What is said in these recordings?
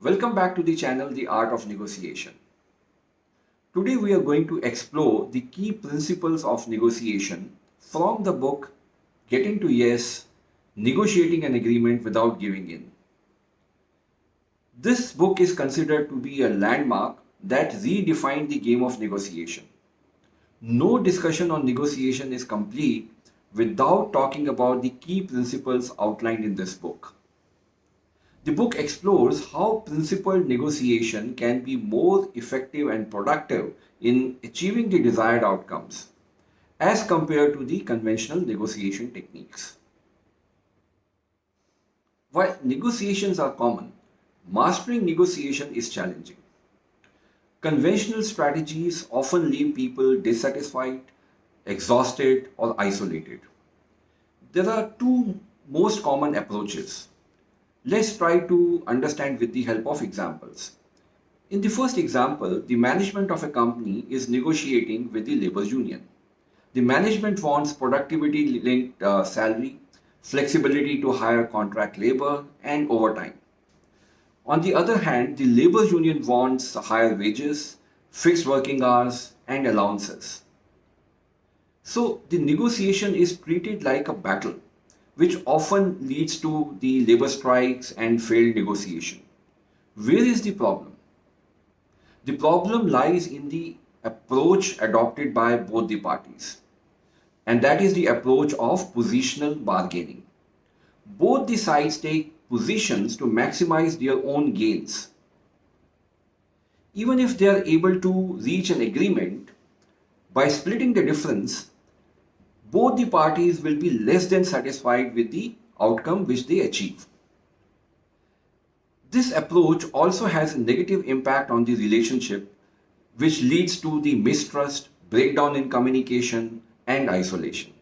Welcome back to the channel The Art of Negotiation. Today we are going to explore the key principles of negotiation from the book Getting to Yes, Negotiating an Agreement Without Giving In. This book is considered to be a landmark that redefined the game of negotiation. No discussion on negotiation is complete without talking about the key principles outlined in this book. The book explores how principled negotiation can be more effective and productive in achieving the desired outcomes as compared to the conventional negotiation techniques. While negotiations are common, mastering negotiation is challenging. Conventional strategies often leave people dissatisfied, exhausted, or isolated. There are two most common approaches. Let's try to understand with the help of examples. In the first example, the management of a company is negotiating with the labor union. The management wants productivity-linked salary, flexibility to hire contract labor, and overtime. On the other hand, the labor union wants higher wages, fixed working hours, and allowances. So the negotiation is treated like a battle, which often leads to the labor strikes and failed negotiation. Where is the problem? The problem lies in the approach adopted by both the parties, and that is the approach of positional bargaining. Both the sides take positions to maximize their own gains. Even if they are able to reach an agreement, by splitting the difference, both the parties will be less than satisfied with the outcome which they achieve. This approach also has a negative impact on the relationship, which leads to the mistrust, breakdown in communication, and isolation.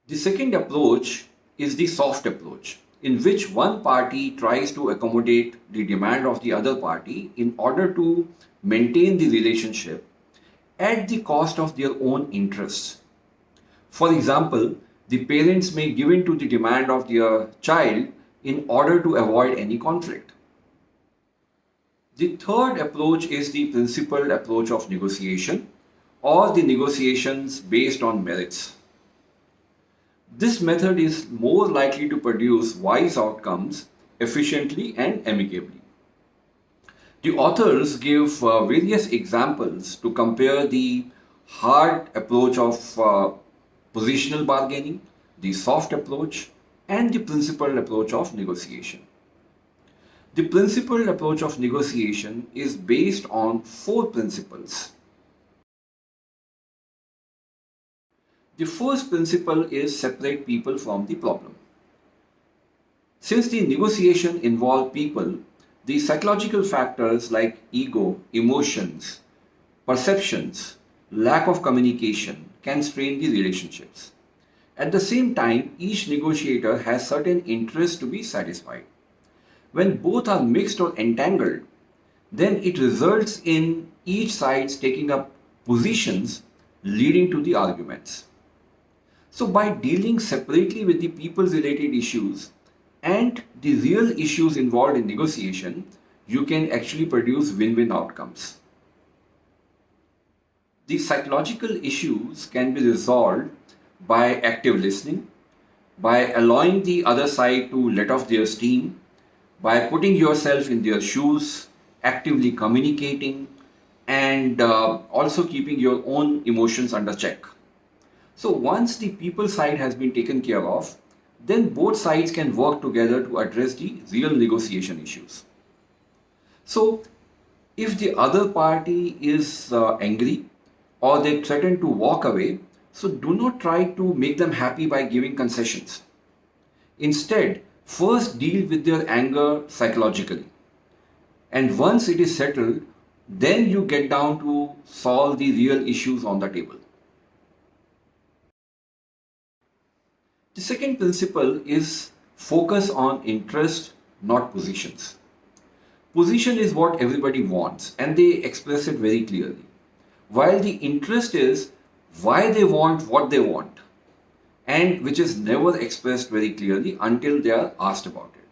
The second approach is the soft approach, in which one party tries to accommodate the demand of the other party in order to maintain the relationship at the cost of their own interests. For example, the parents may give in to the demand of their child in order to avoid any conflict. The third approach is the principled approach of negotiation, or the negotiations based on merits. This method is more likely to produce wise outcomes efficiently and amicably. The authors give various examples to compare the hard approach of positional bargaining, the soft approach, and the principled approach of negotiation. The principled approach of negotiation is based on 4 principles. The first principle is separate people from the problem. Since the negotiation involves people, the psychological factors like ego, emotions, perceptions, lack of communication can strain the relationships. At the same time, each negotiator has certain interests to be satisfied. When both are mixed or entangled, then it results in each side taking up positions leading to the arguments. So by dealing separately with the people-related issues and the real issues involved in negotiation, you can actually produce win-win outcomes. The psychological issues can be resolved by active listening, by allowing the other side to let off their steam, by putting yourself in their shoes, actively communicating, and also keeping your own emotions under check. So once the people side has been taken care of, then both sides can work together to address the real negotiation issues. So if the other party is angry, or they threaten to walk away, so do not try to make them happy by giving concessions. Instead, first deal with their anger psychologically. And once it is settled, then you get down to solve the real issues on the table. The second principle is focus on interest, not positions. Position is what everybody wants, and they express it very clearly. While the interest is why they want what they want, and which is never expressed very clearly until they are asked about it.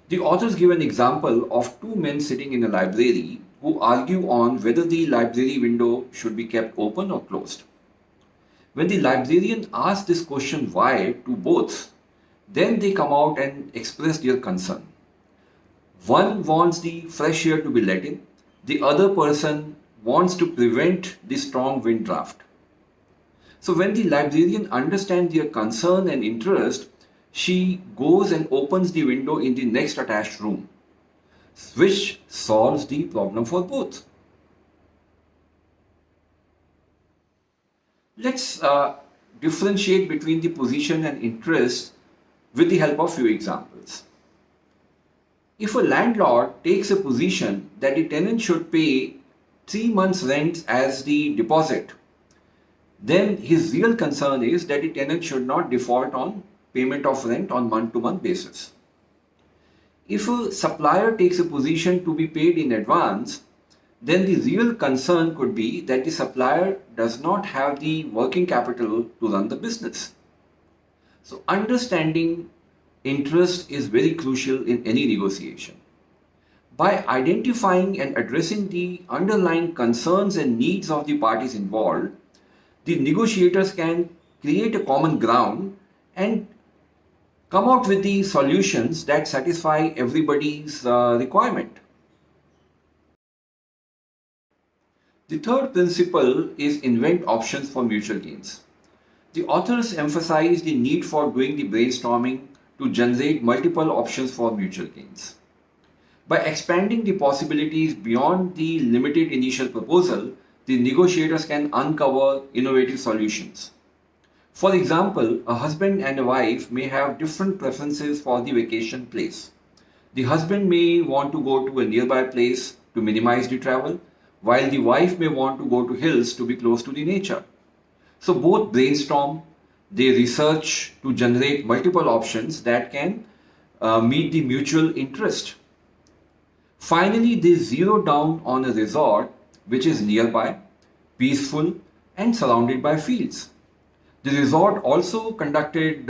The authors give an example of two men sitting in a library who argue on whether the library window should be kept open or closed. When the librarian asks this question why to both, then they come out and express their concern. One wants the fresh air to be let in, the other person wants to prevent the strong wind draft. So when the librarian understands their concern and interest, she goes and opens the window in the next attached room, which solves the problem for both. Let's differentiate between the position and interest with the help of few examples. If a landlord takes a position that the tenant should pay 3 months' rent as the deposit, then his real concern is that the tenant should not default on payment of rent on month-to-month basis. If a supplier takes a position to be paid in advance, then the real concern could be that the supplier does not have the working capital to run the business. So understanding interest is very crucial in any negotiation. By identifying and addressing the underlying concerns and needs of the parties involved, the negotiators can create a common ground and come out with the solutions that satisfy everybody's requirement. The third principle is invent options for mutual gains. The authors emphasize the need for doing the brainstorming to generate multiple options for mutual gains. By expanding the possibilities beyond the limited initial proposal, the negotiators can uncover innovative solutions. For example, a husband and a wife may have different preferences for the vacation place. The husband may want to go to a nearby place to minimize the travel, while the wife may want to go to hills to be close to the nature. So both brainstorm, they research to generate multiple options that can meet the mutual interest. Finally, they zero down on a resort which is nearby, peaceful, and surrounded by fields. The resort also conducted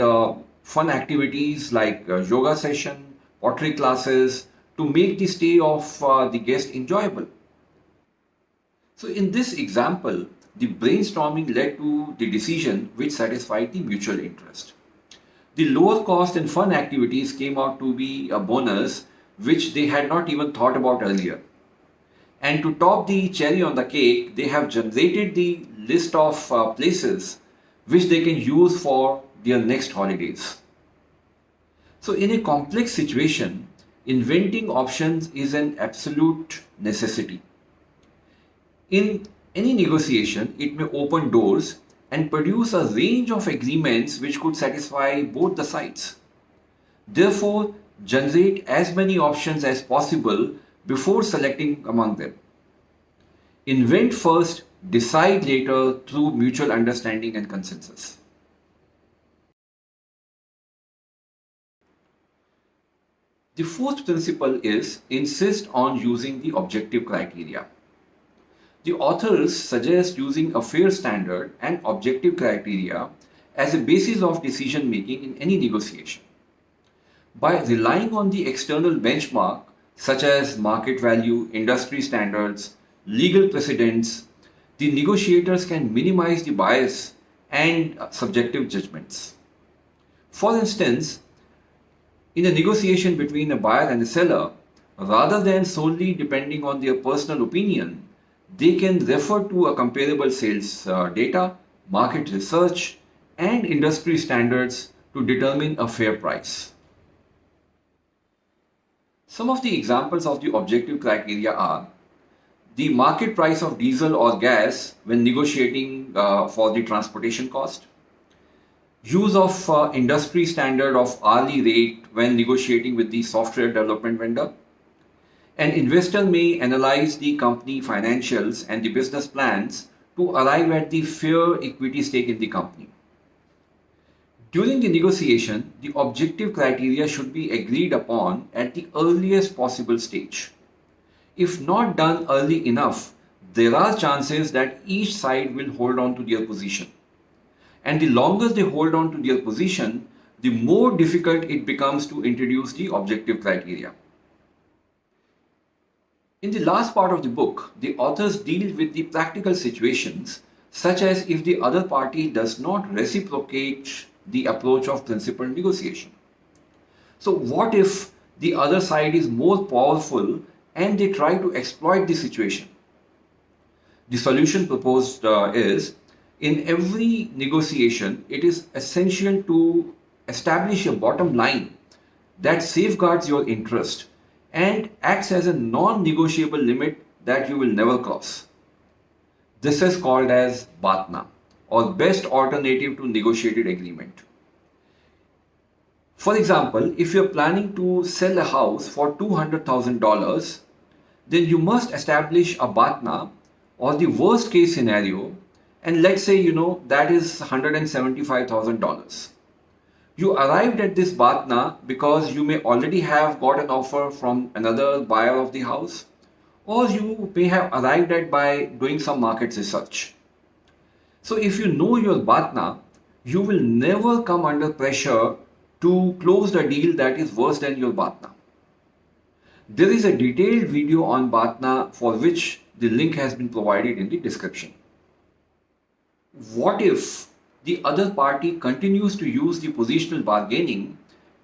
fun activities like yoga session, pottery classes to make the stay of the guest enjoyable. So in this example, the brainstorming led to the decision which satisfied the mutual interest. The lower cost and fun activities came out to be a bonus which they had not even thought about earlier. And to top the cherry on the cake, they have generated the list of places which they can use for their next holidays. So in a complex situation, inventing options is an absolute necessity. In any negotiation, it may open doors and produce a range of agreements which could satisfy both the sides. Therefore, generate as many options as possible before selecting among them. Invent first, decide later through mutual understanding and consensus. The fourth principle is insist on using the objective criteria. The authors suggest using a fair standard and objective criteria as a basis of decision making in any negotiation. By relying on the external benchmark such as market value, industry standards, legal precedents, the negotiators can minimize the bias and subjective judgments. For instance, in a negotiation between a buyer and a seller, rather than solely depending on their personal opinion, they can refer to a comparable sales data, market research, and industry standards to determine a fair price. Some of the examples of the objective criteria are the market price of diesel or gas when negotiating for the transportation cost, use of industry standard of hourly rate when negotiating with the software development vendor. An investor may analyze the company financials and the business plans to arrive at the fair equity stake in the company. During the negotiation, the objective criteria should be agreed upon at the earliest possible stage. If not done early enough, there are chances that each side will hold on to their position. And the longer they hold on to their position, the more difficult it becomes to introduce the objective criteria. In the last part of the book, the authors deal with the practical situations, such as if the other party does not reciprocate the approach of principled negotiation. So, what if the other side is more powerful and they try to exploit the situation? The solution proposed is, in every negotiation, it is essential to establish a bottom line that safeguards your interest and acts as a non-negotiable limit that you will never cross. This is called as BATNA, or best alternative to negotiated agreement. For example, if you're planning to sell a house for $200,000, then you must establish a BATNA, or the worst case scenario, and let's say that is $175,000. You arrived at this BATNA because you may already have got an offer from another buyer of the house, or you may have arrived at by doing some market research. So if you know your BATNA, you will never come under pressure to close the deal that is worse than your BATNA. There is a detailed video on BATNA for which the link has been provided in the description. What if the other party continues to use the positional bargaining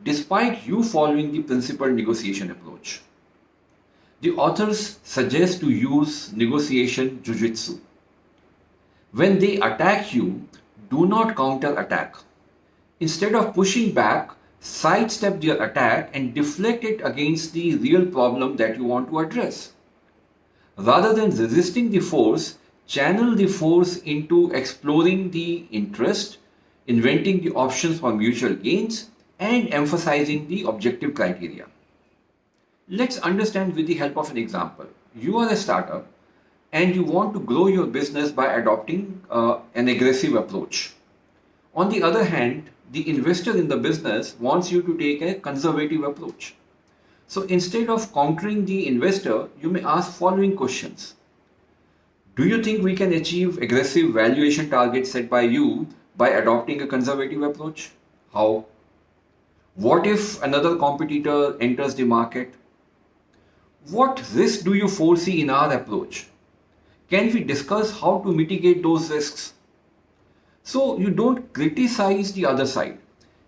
despite you following the principled negotiation approach? The authors suggest to use negotiation jujitsu. When they attack you, do not counter-attack. Instead of pushing back, sidestep their attack and deflect it against the real problem that you want to address. Rather than resisting the force, channel the force into exploring the interest, inventing the options for mutual gains, and emphasizing the objective criteria. Let's understand with the help of an example. You are a startup and you want to grow your business by adopting an aggressive approach. On the other hand, the investor in the business wants you to take a conservative approach. So instead of countering the investor, you may ask following questions. Do you think we can achieve aggressive valuation targets set by you by adopting a conservative approach? How? What if another competitor enters the market? What risks do you foresee in our approach? Can we discuss how to mitigate those risks? So you don't criticize the other side.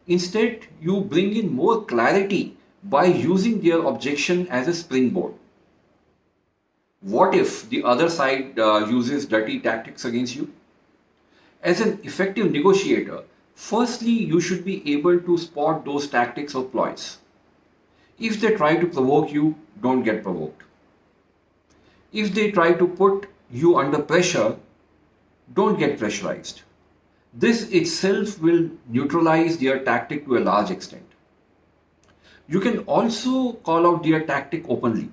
Instead, you bring in more clarity by using their objection as a springboard. What if the other side uses dirty tactics against you? As an effective negotiator, firstly, you should be able to spot those tactics or ploys. If they try to provoke you, don't get provoked. If they try to put you under pressure, don't get pressurized. This itself will neutralize their tactic to a large extent. You can also call out their tactic openly.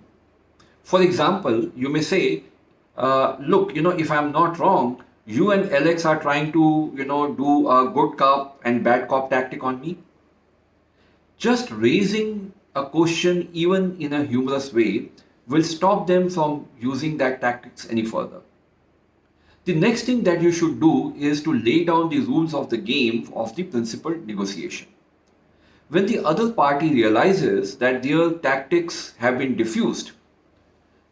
For example, you may say, look, if I'm not wrong, you and Alex are trying to, do a good cop and bad cop tactic on me. Just raising a question, even in a humorous way, will stop them from using that tactics any further. The next thing that you should do is to lay down the rules of the game of the principled negotiation. When the other party realizes that their tactics have been diffused,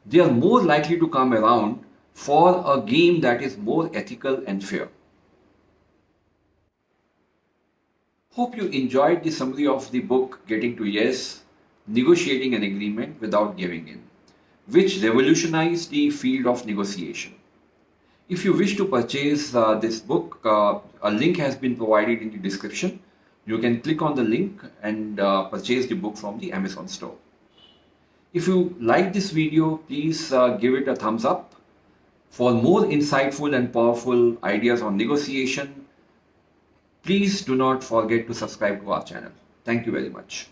they are more likely to come around for a game that is more ethical and fair. Hope you enjoyed the summary of the book Getting to Yes, Negotiating an Agreement Without Giving In, which revolutionized the field of negotiation. If you wish to purchase this book, a link has been provided in the description. You can click on the link and purchase the book from the Amazon store. If you like this video, please give it a thumbs up. For more insightful and powerful ideas on negotiation, please do not forget to subscribe to our channel. Thank you very much.